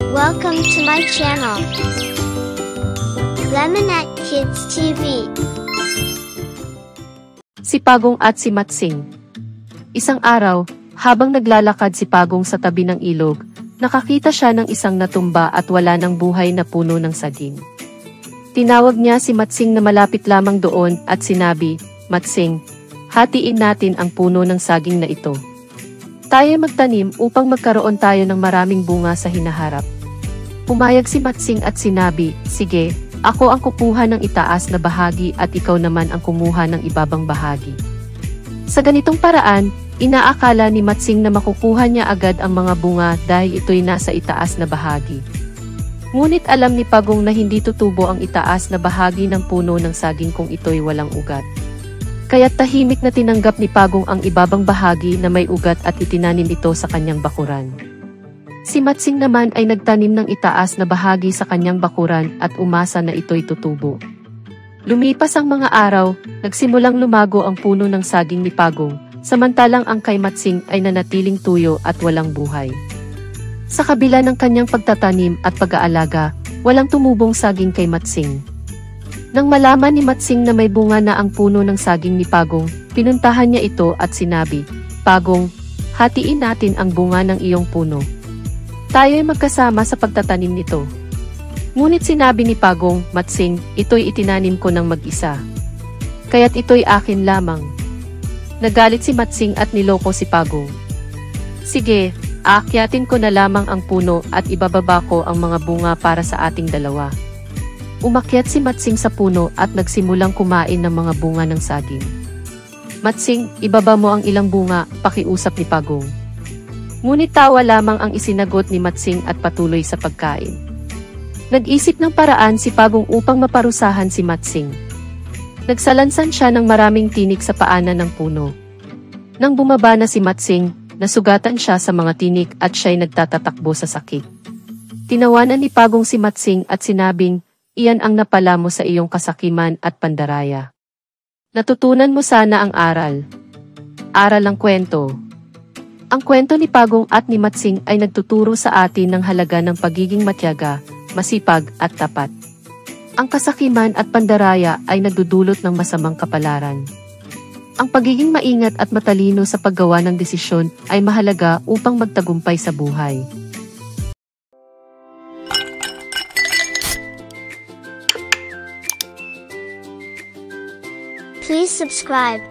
Welcome to my channel, Lemonette Kids TV. Si Pagong at si Matsing. Isang araw, habang naglalakad si Pagong sa tabi ng ilog, nakakita siya ng isang natumba at wala ng buhay na puno ng saging. Tinawag niya si Matsing na malapit lamang doon at sinabi, "Matsing, hatiin natin ang puno ng saging na ito. Tayo magtanim upang magkaroon tayo ng maraming bunga sa hinaharap." Pumayag si Matsing at sinabi, "Sige, ako ang kukuha ng itaas na bahagi at ikaw naman ang kumuha ng ibabang bahagi." Sa ganitong paraan, inaakala ni Matsing na makukuha niya agad ang mga bunga dahil ito'y nasa itaas na bahagi. Ngunit alam ni Pagong na hindi tutubo ang itaas na bahagi ng puno ng saging kung ito'y walang ugat. Kaya't tahimik na tinanggap ni Pagong ang ibabang bahagi na may ugat at itinanim ito sa kanyang bakuran. Si Matsing naman ay nagtanim ng itaas na bahagi sa kanyang bakuran at umasa na ito'y tutubo. Lumipas ang mga araw, nagsimulang lumago ang puno ng saging ni Pagong, samantalang ang kay Matsing ay nanatiling tuyo at walang buhay. Sa kabila ng kanyang pagtatanim at pag-aalaga, walang tumubong saging kay Matsing. Nang malaman ni Matsing na may bunga na ang puno ng saging ni Pagong, pinuntahan niya ito at sinabi, "Pagong, hatiin natin ang bunga ng iyong puno. Tayo'y magkasama sa pagtatanim nito." Ngunit sinabi ni Pagong, "Matsing, ito'y itinanim ko ng mag-isa. Kaya't ito'y akin lamang." Nagalit si Matsing at niloko si Pagong. "Sige, aakyatin ko na lamang ang puno at ibababa ko ang mga bunga para sa ating dalawa." Umakyat si Matsing sa puno at nagsimulang kumain ng mga bunga ng saging. "Matsing, ibaba mo ang ilang bunga," pakiusap ni Pagong. Ngunit tawa lamang ang isinagot ni Matsing at patuloy sa pagkain. Nag-isip ng paraan si Pagong upang maparusahan si Matsing. Nagsalansan siya ng maraming tinik sa paanan ng puno. Nang bumaba na si Matsing, nasugatan siya sa mga tinik at siya'y nagtatatakbo sa sakit. Tinawanan ni Pagong si Matsing at sinabing, "Iyan ang napala mo sa iyong kasakiman at pandaraya. Natutunan mo sana ang aral." Aral ng kwento. Ang kwento ni Pagong at ni Matsing ay nagtuturo sa atin ng halaga ng pagiging matyaga, masipag at tapat. Ang kasakiman at pandaraya ay nagdudulot ng masamang kapalaran. Ang pagiging maingat at matalino sa paggawa ng desisyon ay mahalaga upang magtagumpay sa buhay. Please subscribe.